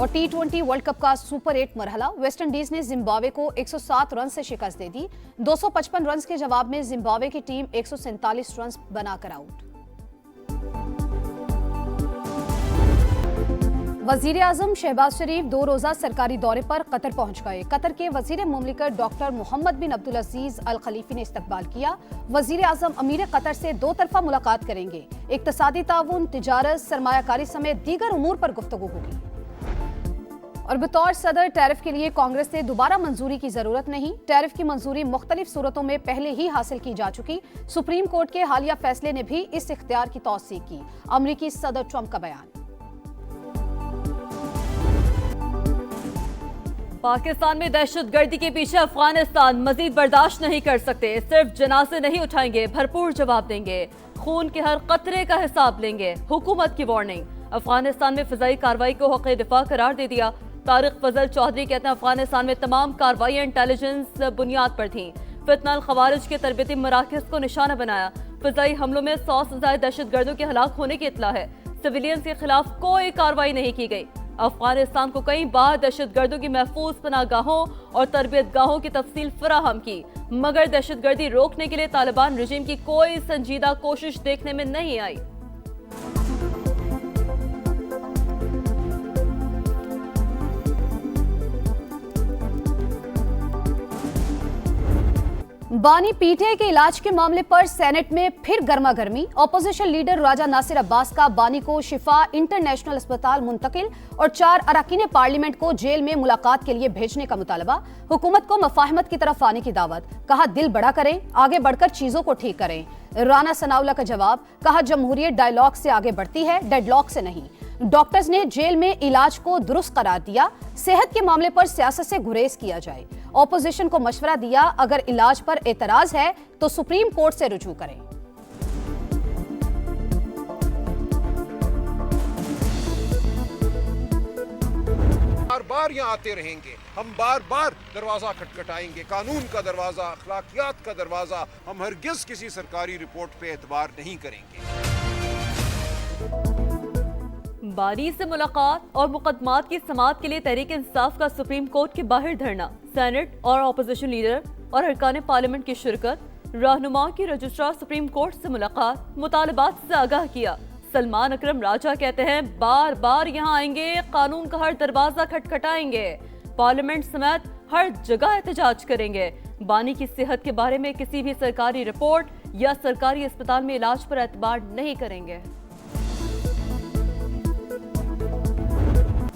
और टी20 world cup का super 8 मरहला, West Indies ने जिम्बाब्वे को 107 रन से शिकस्त दे दी। 255 रन के जवाब में जिम्बाब्वे की टीम 147 रन बनाकर आउट। वजीर आजम शहबाज शरीफ 2 रोजा सरकारी दौरे पर कतर पहुंच गए। कतर के वजीर मुमलिकत डॉक्टर मोहम्मद बिन अब्दुल अजीज अल खलीफी ने इस्तकबाल किया। वजीर आजम अमीर कतर से 2 तरफा मुलाकात करेंगे। इक्तसादी ताउन, तिजारत, सरमायाकारी समेत दीगर उमूर पर गुफ्तगू होगी। और बतौर सदर टैरिफ के लिए कांग्रेस से दोबारा मंजूरी की जरूरत नहीं। टैरिफ की मंजूरी मुख्तलिफ सूरतों में पहले ही हासिल की जा चुकी। सुप्रीम कोर्ट के हालिया फैसले ने भी इस इख्तियार की तौसीक की। अमरीकी सदर ट्रंप का बयान। पाकिस्तान में दहशतगर्दी के पीछे अफगानिस्तान मजीद बर्दाश्त नहीं कर सकते। सिर्फ जनाजे नहीं उठाएंगे, भरपूर जवाब देंगे। खून के हर कतरे का हिसाब लेंगे। हुकूमत की वार्निंग। अफगानिस्तान में फिजाई कार्रवाई को हक़ दिफा करार दे दिया। तारिक फजल चौधरी कहते हैं अफगानिस्तान में तमाम कार्रवाई इंटेलिजेंस बुनियाद पर थी। फितनल खवारिज के तरबियती मराकज़ को निशाना बनाया। फिजाई हमलों में 100 से ज्यादा दहशतगर्दों के हलाक होने की इत्तला है। सिविलियंस के खिलाफ कोई कार्रवाई नहीं की गई। अफगानिस्तान को कई बार दहशतगर्दों की महफूज पनाहगाहों और तरबियत गाहों की तफसील फराहम की, मगर दहशतगर्दी रोकने के लिए तालिबान रजीम की कोई संजीदा कोशिश देखने में नहीं आई। बानी पीटीआई के इलाज के मामले पर सेनेट में फिर गर्मा गर्मी। ऑपोजिशन लीडर राजा नासिर अब्बास का बानी को शिफा इंटरनेशनल अस्पताल मुंतकिल और 4 अरकान पार्लियामेंट को जेल में मुलाकात के लिए भेजने का मुतालबा। हुकूमत को मफाहमत की तरफ आने की दावत। कहा दिल बड़ा करें, आगे बढ़कर चीजों को ठीक करें। राना सनाउल्लाह का जवाब। कहा जमहूरियत डायलॉग से आगे बढ़ती है, डेडलॉक से नहीं। डॉक्टर्स ने जेल में इलाज को दुरुस्त करार दिया। सेहत के मामले पर सियासत से गुरेज किया जाए। ऑपोजिशन को मशवरा दिया, अगर इलाज पर एतराज है तो सुप्रीम कोर्ट से रुजू करें। बार बार यहाँ आते रहेंगे, हम बार बार दरवाजा खटखटाएंगे। कानून का दरवाजा, अखलाकियात का दरवाजा। हम हरगिज किसी सरकारी रिपोर्ट पे एतबार नहीं करेंगे। बानी से मुलाकात और मुकदमात की समाअत के लिए तहरीक इंसाफ का सुप्रीम कोर्ट के बाहर धरना। सेनेट और ऑपोजिशन लीडर और अरकान पार्लियामेंट की शिरकत। रहनुमा की रजिस्ट्रार सुप्रीम कोर्ट से मुलाकात, मुतालबात से आगाह किया। सलमान अकरम राजा कहते हैं बार बार यहाँ आएंगे, कानून का हर दरवाजा खटखटाएंगे, पार्लियामेंट समेत हर जगह एहतजाज करेंगे। बानी की सेहत के बारे में किसी भी सरकारी रिपोर्ट या सरकारी अस्पताल में इलाज पर एतबार नहीं करेंगे।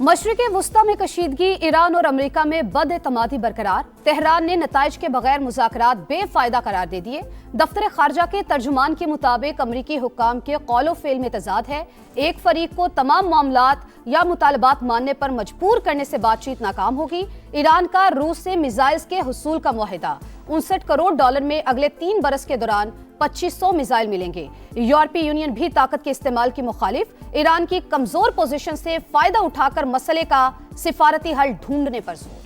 मशरिक़े वुस्ता में कशीदगी। ईरान और अमेरिका में बदएतमादी बरकरार। तेहरान ने नताइज के बगैर मुज़ाकरात बेफायदा करार दे दिए। दफ्तर खारजा के तर्जुमान के मुताबिक अमरीकी हुक्काम के कौलो फेल में तजाद है। एक फरीक को तमाम मामलात या मुतालबात मानने पर मजबूर करने से बातचीत नाकाम होगी। ईरान का रूस से मिसाइल्स के हुसूल का मुआहिदा। $59 करोड़ में अगले 3 बरस के दौरान 2500 मिसाइल मिलेंगे। यूरोपीय यूनियन भी ताकत के इस्तेमाल की मुखालिफ। ईरान की कमजोर पोजीशन से फायदा उठाकर मसले का सिफारती हल ढूंढने पर जोर।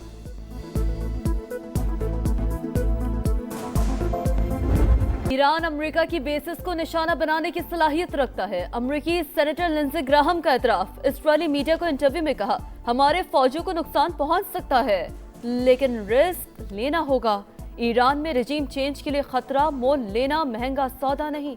ईरान अमेरिका की बेसिस को निशाना बनाने की सलाहियत रखता है। अमेरिकी सेनेटर लिंडसे ग्राहम का एतराफ। इस्राएली मीडिया को इंटरव्यू में कहा हमारे फौजियों को नुकसान पहुंच सकता है, लेकिन रिस्क लेना होगा। ईरान में रजीम चेंज के लिए खतरा मोल लेना महंगा सौदा नहीं।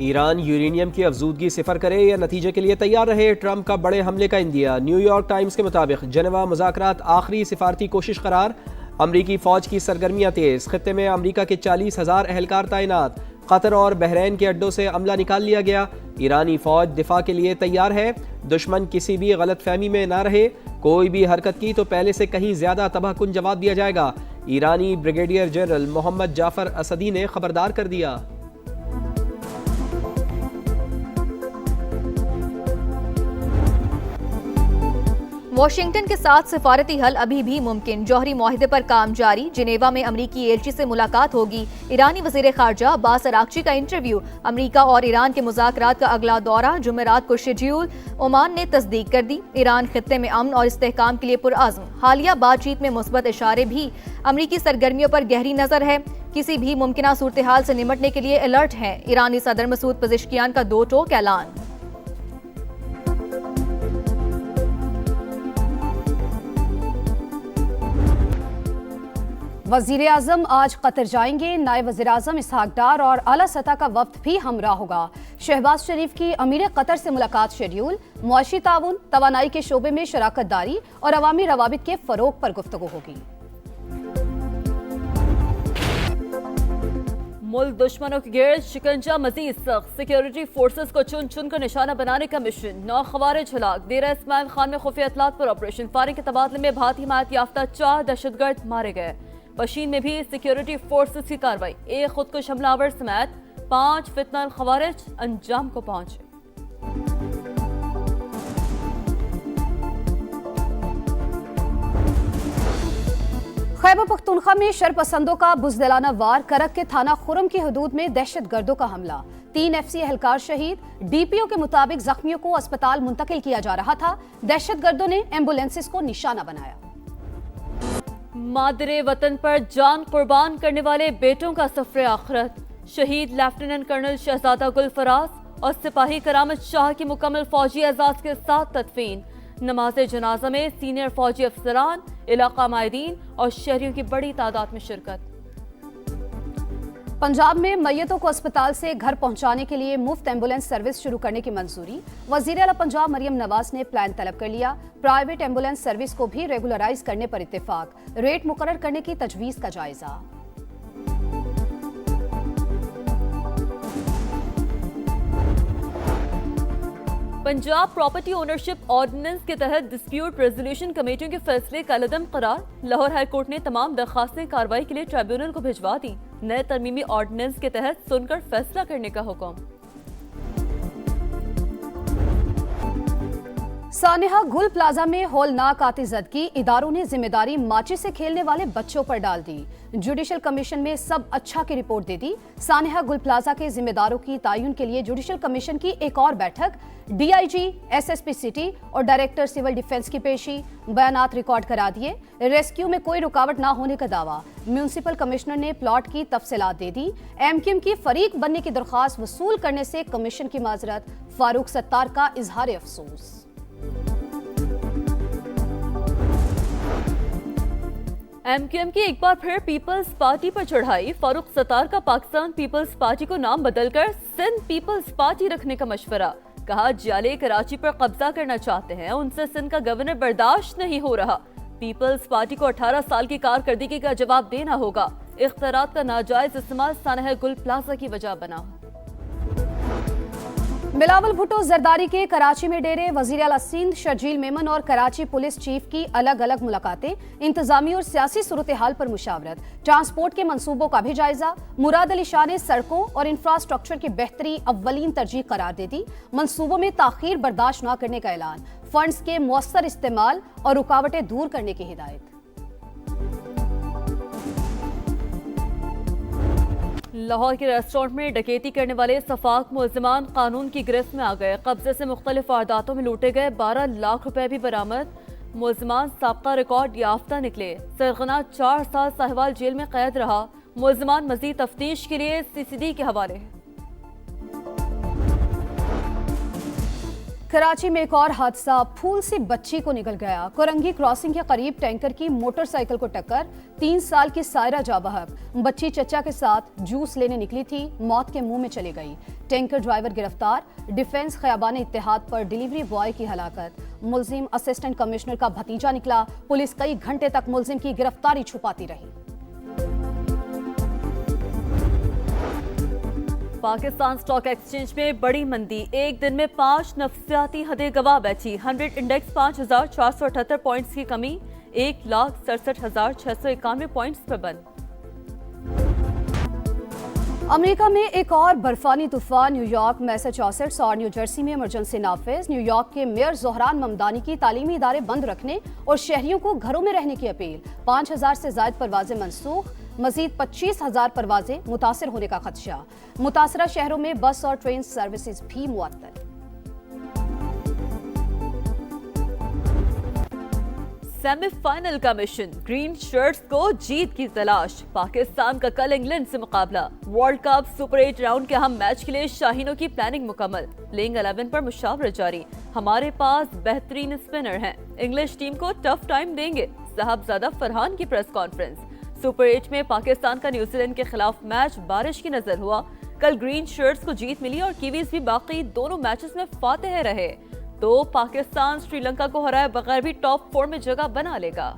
ईरान यूरेनियम की अफजूदगी सिफर करे या नतीजे के लिए तैयार रहे। ट्रंप का बड़े हमले का इंदिया। न्यूयॉर्क टाइम्स के मुताबिक जेनेवा मुज़ाकरात आखिरी सिफारती कोशिश करार। अमरीकी फौज की सरगर्मियां तेज। खित्ते में अमरीका के 40,000 एहलकार तैनात। कतर और बहरैन के अड्डों से अमला निकाल लिया गया। ईरानी फौज दिफा के लिए तैयार है। दुश्मन किसी भी गलत फहमी में ना रहे। कोई भी हरकत की तो पहले से कहीं ज्यादा तबाहकुन जवाब दिया जाएगा। ईरानी ब्रिगेडियर जनरल मोहम्मद जाफर असदी ने खबरदार कर दिया। वाशिंगटन के साथ सिफारती हल अभी भी मुमकिन। जौहरी मुआहिदे पर काम जारी। जिनेवा में अमरीकी एलची से मुलाकात होगी। ईरानी वजीर खारजा अब्बास अरागची का इंटरव्यू। अमरीका और ईरान के मुज़ाकरात का अगला दौरा जुमेरात को शेड्यूल। ओमान ने तस्दीक कर दी। ईरान खित्ते में अमन और इस्तेहकाम के लिए पुरअज़्म। हालिया बातचीत में मुस्बत इशारे भी। अमरीकी सरगर्मियों पर गहरी नजर है। किसी भी मुमकिन सूरत हाल से निमटने के लिए अलर्ट है। ईरानी सदर मसूद पज़ेश्कियान का 2 टोक ऐलान। वजीर आजम आज कतर जाएंगे। नायब वजीर आजम इसहाक डार और आला सतह का वफ्द भी हमरा होगा। शहबाज शरीफ की अमीर कतर से मुलाकात शेड्यूल। मुआशी ताउन, तवानाई के शोबे में शराकत दारी और अवामी रवाबित के फरोग पर गुफ्तगू होगी। मुल्क दुश्मनों की गिरद शिकंजा मजीद सख्त। सिक्योरिटी फोर्सेस को चुन चुन कर निशाना बनाने का मिशन। 9 खवारिज हलाक। डेरा इस्माइल खान में खुफिया इतलात पर ऑपरेशन फायरिंग के तबादले में भारतीय हिमायत याफ्ता 4 दहशतगर्द मारे गए। पशीन में भी सिक्योरिटी फोर्सेस की कार्रवाई। एक खुदकुश हमलावर समेत 5 फितनल खवारिज अंजाम को पहुंचे। खैबर पख्तूनख्वा में शरपसंदों का बुज़दिलाना वार। करक के थाना खुरम की हदूद में दहशत गर्दों का हमला। 3 FC एहलकार शहीद। डीपीओ के मुताबिक जख्मियों को अस्पताल मुंतकिल किया जा रहा था। दहशत गर्दों ने एम्बुलेंसेस को निशाना बनाया। मादरे वतन पर जान कुर्बान करने वाले बेटों का सफर आखिरत। शहीद लेफ्टिनेंट कर्नल शहजादा गुल फराज और सिपाही करामत शाह की मुकम्मल फौजी एजाज के साथ तदफीन। नमाज जनाजा में सीनियर फौजी अफसरान, इलाका माहिरीन और शहरियों की बड़ी तादाद में शिरकत। पंजाब में मैयतों को अस्पताल से घर पहुंचाने के लिए मुफ्त एम्बुलेंस सर्विस शुरू करने की मंजूरी। वजीर आला पंजाब मरियम नवाज ने प्लान तलब कर लिया। प्राइवेट एम्बुलेंस सर्विस को भी रेगुलराइज करने पर इत्तेफाक। रेट मुकर्रर करने की तजवीज का जायजा। पंजाब प्रॉपर्टी ओनरशिप ऑर्डिनेंस के तहत डिस्प्यूट रेजोल्यूशन कमेटियों के फैसले कलअदम करार। लाहौर हाईकोर्ट ने तमाम दरखास्तें कार्रवाई के लिए ट्रिब्यूनल को भिजवा दी। नए तरमीमी ऑर्डिनेंस के तहत सुनकर फैसला करने का हुक्म। सानेहा गुल प्लाजा में हौलनाक आतिशबाजी। इदारों ने जिम्मेदारी माचिस से खेलने वाले बच्चों पर डाल दी। जुडिशल कमीशन में सब अच्छा की रिपोर्ट दे दी। सानेहा गुल प्लाजा के जिम्मेदारों की तायुन के लिए जुडिशल कमीशन की एक और बैठक। DIG, SSP सिटी और डायरेक्टर सिविल डिफेंस की पेशी। बयानात रिकॉर्ड करा दिए। रेस्क्यू में कोई रुकावट ना होने का दावा। म्यूनिसिपल कमिश्नर ने प्लॉट की तफसीलात दे दी। MQM की फरीक बनने की दरख्वास्त वसूल करने से कमीशन की माजरत। फारूक सत्तार का इजहार अफसोस। MQM की एक बार फिर पीपल्स पार्टी पर चढ़ाई। फारूक सत्तार का पाकिस्तान पीपल्स पार्टी को नाम बदलकर सिंध पीपल्स पार्टी रखने का मशवरा। कहा जाले कराची पर कब्जा करना चाहते हैं, उनसे सिंध का गवर्नर बर्दाश्त नहीं हो रहा। पीपल्स पार्टी को 18 साल की कारकर्दगी का जवाब देना होगा। इख्तियारात का नाजायज इस्तेमाल सानेहा गुल प्लाजा की वजह बना। बिलावल भुट्टो जरदारी के कराची में डेरे। वजीर आला सिंध शर्जील मेमन और कराची पुलिस चीफ की अलग अलग मुलाकातें। इंतजामी और सियासी सूरत हाल पर मुशावरत। ट्रांसपोर्ट के मंसूबों का भी जायजा। मुराद अली शाह ने सड़कों और इंफ्रास्ट्रक्चर की बेहतरी अव्वलीन तरजीह करार दे दी। मंसूबों में ताखीर बर्दाश्त न करने का ऐलान। फंड्स के मुअस्सर इस्तेमाल और रुकावटें दूर करने की हिदायत। लाहौर के रेस्टोरेंट में डकैती करने वाले सफाक मुलजिमान कानून की गिरफ्त में आ गए। कब्जे से मुख्तलिफ वारदातों में लूटे गए 12 लाख रुपए भी बरामद। मुलजिमान साबका रिकॉर्ड याफ्ता निकले। सरगना 4 साल साहिवाल जेल में कैद रहा। मुलजिमान मजीद तफ्तीश के लिए CCD के हवाले। कराची में एक और हादसा। फूल सी बच्ची को निकल गया। कोरंगी क्रॉसिंग के करीब टैंकर की मोटरसाइकिल को टक्कर। 3 साल की सायरा जाबहक। बच्ची चचा के साथ जूस लेने निकली थी, मौत के मुंह में चली गई। टैंकर ड्राइवर गिरफ्तार। डिफेंस खयाबान इत्तेहाद पर डिलीवरी बॉय की हलाकत। मुलजिम असिस्टेंट कमिश्नर का भतीजा निकला। पुलिस कई घंटे तक मुलजिम की गिरफ्तारी छुपाती रही। पाकिस्तान स्टॉक एक्सचेंज में बड़ी मंदी। एक दिन में 5 नफ्सियाती हदें गवा बैठी। 100 इंडेक्स 5478 पॉइंट्स की कमी 1,67,691 पॉइंट्स पर बंद। अमेरिका में एक और बर्फानी तूफान। न्यूयॉर्क, मैसाचुसेट्स और न्यू जर्सी में इमरजेंसी नाफिज। न्यूयॉर्क के मेयर जोहरान ममदानी की तालीमी इदारे बंद रखने और शहरियों को घरों में रहने की अपील। 5000 से ज्यादा परवाजें मनसूख। मजीद 25,000 परवाजें मुतासर होने का खदशा। मुतासरा शहरों में बस और ट्रेन सर्विसेज भी मुअत्तल। सेमीफाइनल का मिशन। ग्रीन शर्ट्स को जीत की तलाश। पाकिस्तान का कल इंग्लैंड से मुकाबला। वर्ल्ड कप सुपर 8 राउंड के अहम मैच के लिए शाहीनों की प्लानिंग मुकम्मल। प्लेइंग 11 पर मुशावरत जारी। हमारे पास बेहतरीन स्पिनर हैं, इंग्लिश टीम को टफ टाइम देंगे। साहबजादा फरहान की प्रेस कॉन्फ्रेंस। सुपर 8 में पाकिस्तान का न्यूजीलैंड के खिलाफ मैच बारिश की नजर हुआ। कल ग्रीन शर्ट्स को जीत मिली और कीवीज भी बाकी दोनों मैचेस में फातेह रहे। तो पाकिस्तान श्रीलंका को हराए बगैर भी टॉप 4 में जगह बना लेगा।